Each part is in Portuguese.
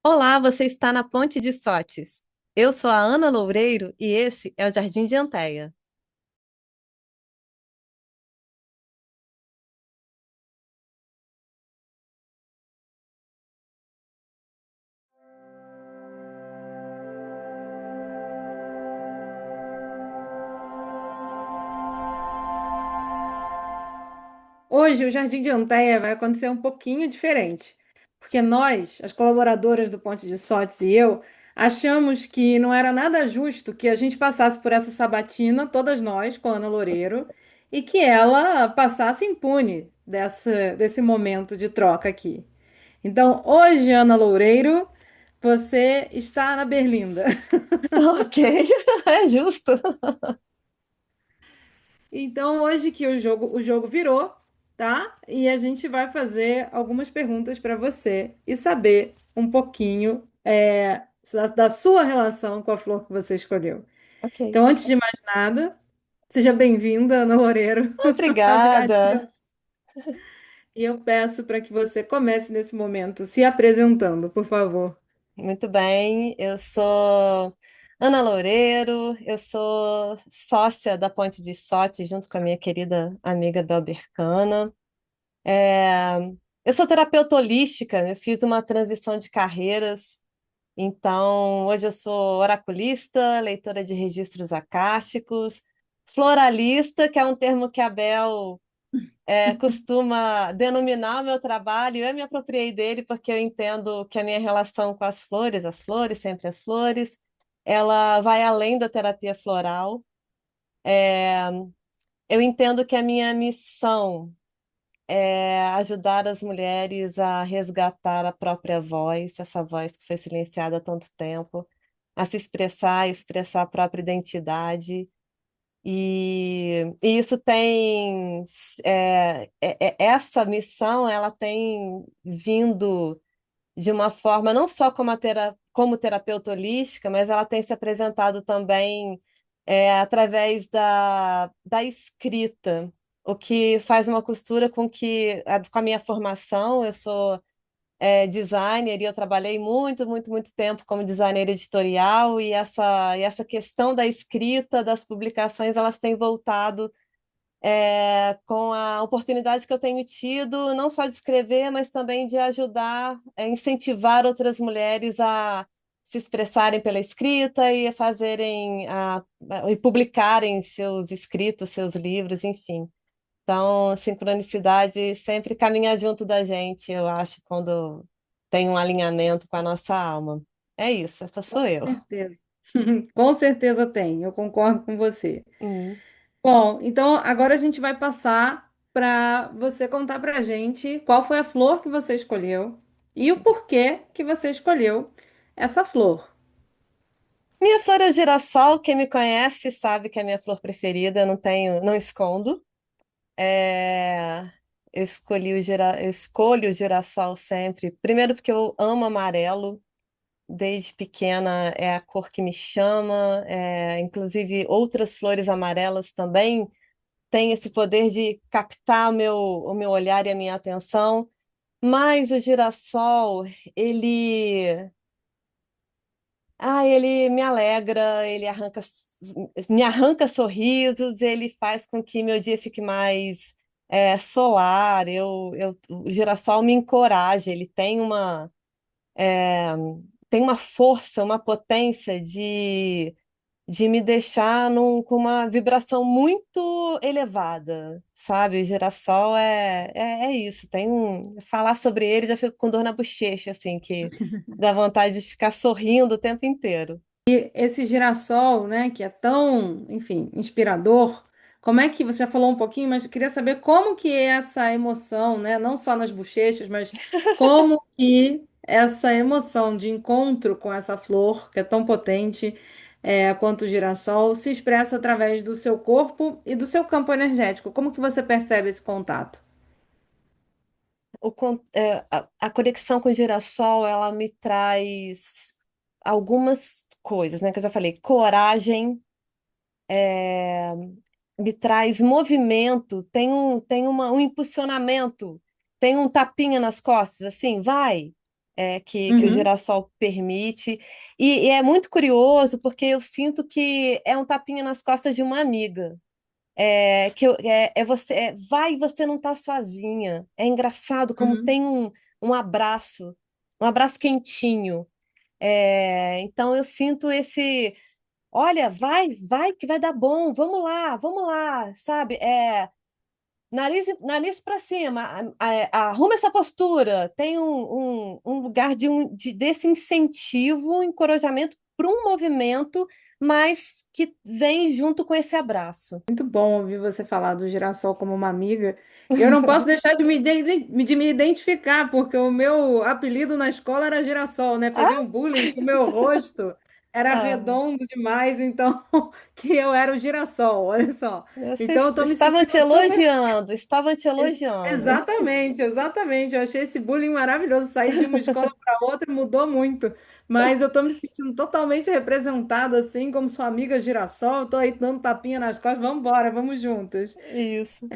Olá, você está na Ponte de Sotes. Eu sou a Ana Loureiro e esse é o Jardim de Anteia. Hoje, o Jardim de Anteia vai acontecer um pouquinho diferente, porque nós, as colaboradoras do Ponte de Sotes e eu, achamos que não era nada justo que a gente passasse por essa sabatina, todas nós, com a Ana Loureiro, e que ela passasse impune desse momento de troca aqui. Então, hoje, Ana Loureiro, você está na Berlinda. Ok, é justo. Então, hoje que o jogo virou, tá? E a gente vai fazer algumas perguntas para você e saber um pouquinho da sua relação com a flor que você escolheu. Ok, Então, antes de mais nada, seja bem-vinda, Ana Loureiro, ao Jardim. obrigada. E eu peço para que você comece nesse momento se apresentando, por favor. Muito bem, eu sou Ana Loureiro, eu sou sócia da Ponte de Sotes junto com a minha querida amiga Bel Bercana. É, Eu sou terapeuta holística, eu fiz uma transição de carreiras. Então, hoje eu sou oraculista, leitora de registros acásticos, floralista, que é um termo que a Bel costuma denominar o meu trabalho. Eu me apropriei dele porque eu entendo que a minha relação com as flores, sempre as flores, ela vai além da terapia floral. Eu entendo que a minha missão é ajudar as mulheres a resgatar a própria voz, essa voz que foi silenciada há tanto tempo, a se expressar, expressar a própria identidade. E isso tem, essa missão, ela tem vindo de uma forma, não só como terapeuta holística, mas ela tem se apresentado também através da escrita, o que faz uma costura com a minha formação. Eu sou designer e eu trabalhei muito, muito, muito tempo como designer editorial, e essa questão da escrita, das publicações, elas têm voltado com a oportunidade que eu tenho tido, não só de escrever, mas também de ajudar, incentivar outras mulheres a se expressarem pela escrita e a e publicarem seus escritos, seus livros, enfim. Então, sincronicidade sempre caminha junto da gente, eu acho, quando tem um alinhamento com a nossa alma. É isso, essa Com sou eu. certeza. Com certeza tem, eu concordo com você. Hum. Bom, então agora a gente vai passar para você contar para a gente qual foi a flor que você escolheu e o porquê que você escolheu essa flor. Minha flor é o girassol. Quem me conhece sabe que é a minha flor preferida. Eu não tenho, não escondo. É, eu escolho o girassol sempre. Primeiro porque eu amo amarelo. Desde pequena é a cor que me chama. Inclusive outras flores amarelas também têm esse poder de captar o meu olhar e a minha atenção. Mas o girassol, ele ele me alegra, me arranca sorrisos, ele faz com que meu dia fique mais solar. O girassol me encoraja, ele tem uma força, uma potência de me deixar com uma vibração muito elevada, sabe? O girassol é isso. Falar sobre ele já fico com dor na bochecha, assim, que dá vontade de ficar sorrindo o tempo inteiro. Esse girassol, né, que é tão, enfim, inspirador, como é que você já falou um pouquinho, mas eu queria saber como que é essa emoção, né, não só nas bochechas, mas como que essa emoção de encontro com essa flor, que é tão potente, quanto o girassol, se expressa através do seu corpo e do seu campo energético. Como que você percebe esse contato? A conexão com o girassol, ela me traz algumas coisas, né, que eu já falei. Coragem, é, me traz movimento, um impulsionamento, tem um tapinha nas costas, assim, vai. que o Uhum, girassol permite. E é muito curioso porque eu sinto que é um tapinha nas costas de uma amiga. É você, vai, você não tá sozinha. É engraçado como uhum. tem um abraço quentinho. Então eu sinto esse, olha, vai que vai dar bom, vamos lá, sabe? Nariz para cima, arruma essa postura. Tem um lugar desse incentivo, um encorajamento para um movimento, mas que vem junto com esse abraço. Muito bom ouvir você falar do girassol como uma amiga. E eu não posso deixar de me identificar, porque o meu apelido na escola era girassol, né? Ah, Faziam bullying com o meu rosto, era ah, redondo demais, então que eu era o girassol, olha só. Então eu vocês tô me estavam te sentindo super. elogiando, estavam te elogiando. Exatamente, exatamente. Eu achei esse bullying maravilhoso. Sair de uma escola para outra mudou muito. Mas eu estou me sentindo totalmente representada, assim, como sua amiga Girassol. Estou aí dando tapinha nas costas. Vamos embora, vamos juntas. Isso.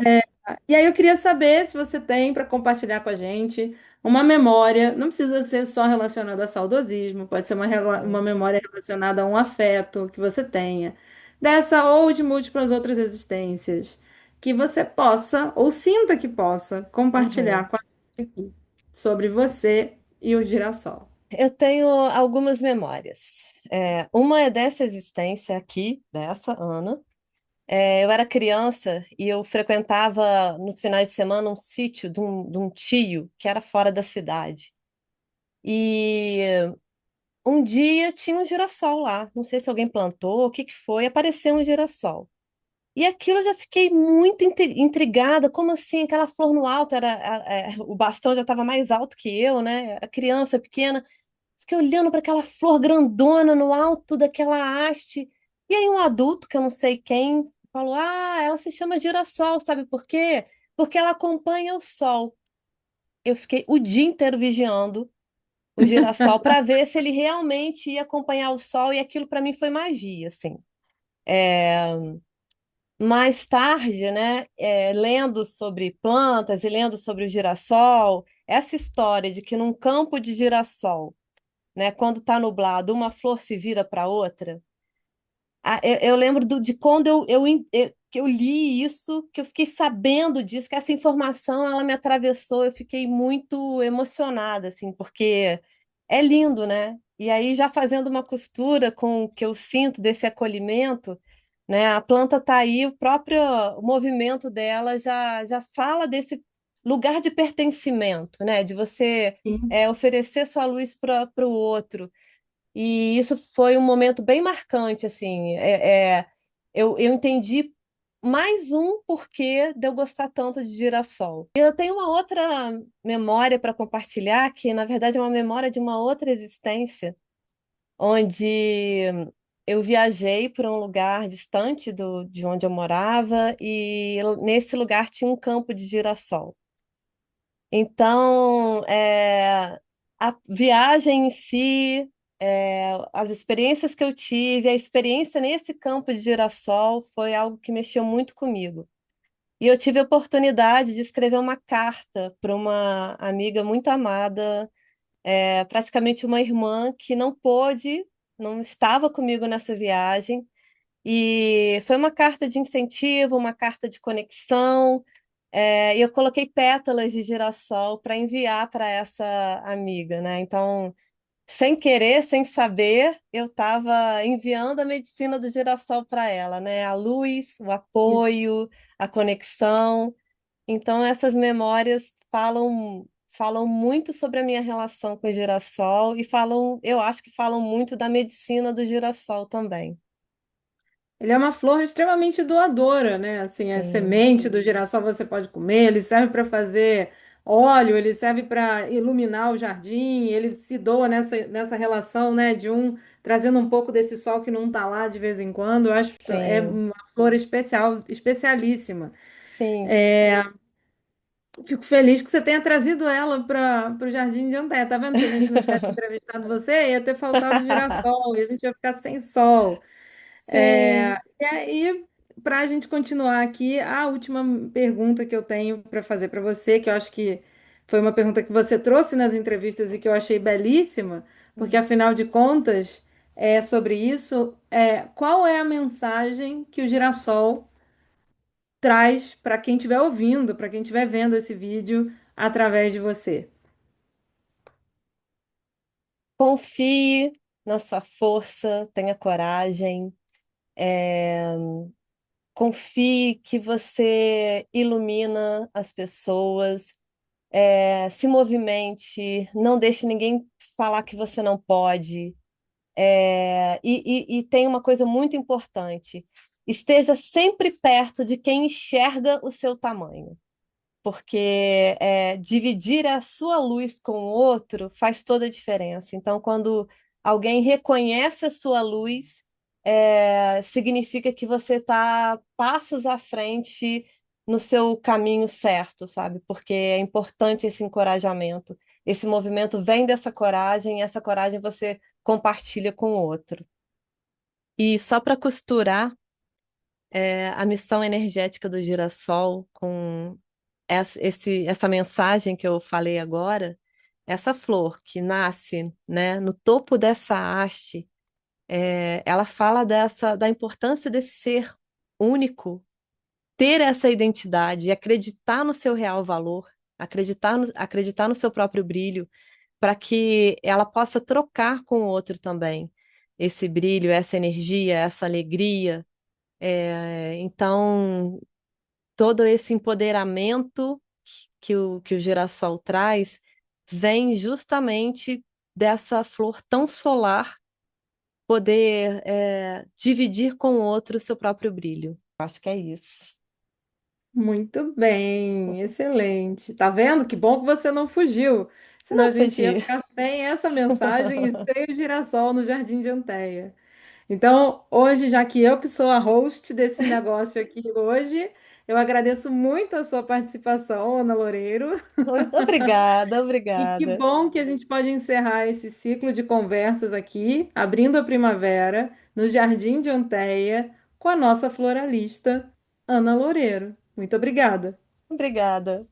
E aí eu queria saber se você tem para compartilhar com a gente uma memória. Não precisa ser só relacionada a saudosismo, pode ser uma Sim. memória relacionada a um afeto que você tenha, dessa ou de múltiplas outras existências, que você possa, ou sinta que possa, Uhum. compartilhar com a gente aqui sobre você e o girassol. Eu tenho algumas memórias. Uma é dessa existência aqui, dessa Ana. Eu era criança e eu frequentava nos finais de semana um sítio de um tio que era fora da cidade. E um dia tinha um girassol lá. Não sei se alguém plantou, o que que foi, apareceu um girassol. E aquilo eu já fiquei muito intrigada. Como assim? Aquela flor no alto, o bastão já estava mais alto que eu, né? Era criança pequena. Fiquei olhando para aquela flor grandona no alto daquela haste. E aí um adulto, que eu não sei quem, falou: Ah, ela se chama girassol, sabe por quê? Porque ela acompanha o sol. Eu fiquei o dia inteiro vigiando o girassol para ver se ele realmente ia acompanhar o sol, e aquilo para mim foi magia, assim. É, Mais tarde, né, lendo sobre plantas e lendo sobre o girassol, essa história de que num campo de girassol, né, quando está nublado, uma flor se vira para outra. Eu lembro de quando que eu li isso, que eu fiquei sabendo disso, que essa informação ela me atravessou, eu fiquei muito emocionada, assim, porque é lindo, né? E aí, já fazendo uma costura com o que eu sinto desse acolhimento, né? A planta está aí, o movimento dela já fala desse lugar de pertencimento, né? De você Sim. oferecer sua luz para o outro. E isso foi um momento bem marcante, assim. Eu entendi mais um porquê de eu gostar tanto de girassol. Eu tenho uma outra memória para compartilhar, que na verdade é uma memória de uma outra existência, onde eu viajei para um lugar distante de onde eu morava, e nesse lugar tinha um campo de girassol. Então, a viagem em si, as experiências que eu tive, a experiência nesse campo de girassol foi algo que mexeu muito comigo. E eu tive a oportunidade de escrever uma carta para uma amiga muito amada, praticamente uma irmã que não pôde, não estava comigo nessa viagem. E foi uma carta de incentivo, uma carta de conexão. E eu coloquei pétalas de girassol para enviar para essa amiga, né? Então, sem querer, sem saber, eu estava enviando a medicina do girassol para ela, né? A luz, o apoio, a conexão. Então, essas memórias falam muito sobre a minha relação com o girassol e eu acho que falam muito da medicina do girassol também. Ele é uma flor extremamente doadora, né? Assim, a Sim, semente do girassol você pode comer, ele serve para fazer óleo, ele serve para iluminar o jardim, ele se doa nessa relação, né? De um trazendo um pouco desse sol que não está lá de vez em quando. Eu acho que é sim, uma flor especial, especialíssima. sim. Fico feliz que você tenha trazido ela para o Jardim de Anté. Tá vendo? Se a gente não tivesse entrevistado você, ia ter faltado girassol e a gente ia ficar sem sol. Sim. E aí, para a gente continuar aqui, a última pergunta que eu tenho para fazer para você, que eu acho que foi uma pergunta que você trouxe nas entrevistas e que eu achei belíssima, porque afinal de contas é sobre isso. Qual é a mensagem que o girassol traz para quem estiver ouvindo, para quem estiver vendo esse vídeo através de você? Confie na sua força, tenha coragem, é, confie que você ilumina as pessoas, se movimente, não deixe ninguém falar que você não pode. E tem uma coisa muito importante: esteja sempre perto de quem enxerga o seu tamanho, porque dividir a sua luz com o outro faz toda a diferença. Então, quando alguém reconhece a sua luz, significa que você está passos à frente no seu caminho certo, sabe? Porque é importante esse encorajamento. Esse movimento vem dessa coragem, e essa coragem você compartilha com o outro. E só para costurar, a missão energética do girassol com essa mensagem que eu falei agora, essa flor que nasce, né, no topo dessa haste, ela fala da importância desse ser único, ter essa identidade e acreditar no seu real valor, acreditar no seu próprio brilho, para que ela possa trocar com o outro também esse brilho, essa energia, essa alegria. Então, todo esse empoderamento que o girassol traz vem justamente dessa flor tão solar poder dividir com o outro o seu próprio brilho. Acho que é isso. Muito bem, excelente. Tá vendo? Que bom que você não fugiu. Senão Não a gente ia fugi. ficar sem essa mensagem e sem o girassol no Jardim de Anteia. Então, hoje, já que eu que sou a host desse negócio aqui hoje, eu agradeço muito a sua participação, Ana Loureiro. Muito obrigada, E que obrigada. bom que a gente pode encerrar esse ciclo de conversas aqui, abrindo a primavera, no Jardim de Anteia, com a nossa floralista, Ana Loureiro. Muito obrigada. Obrigada.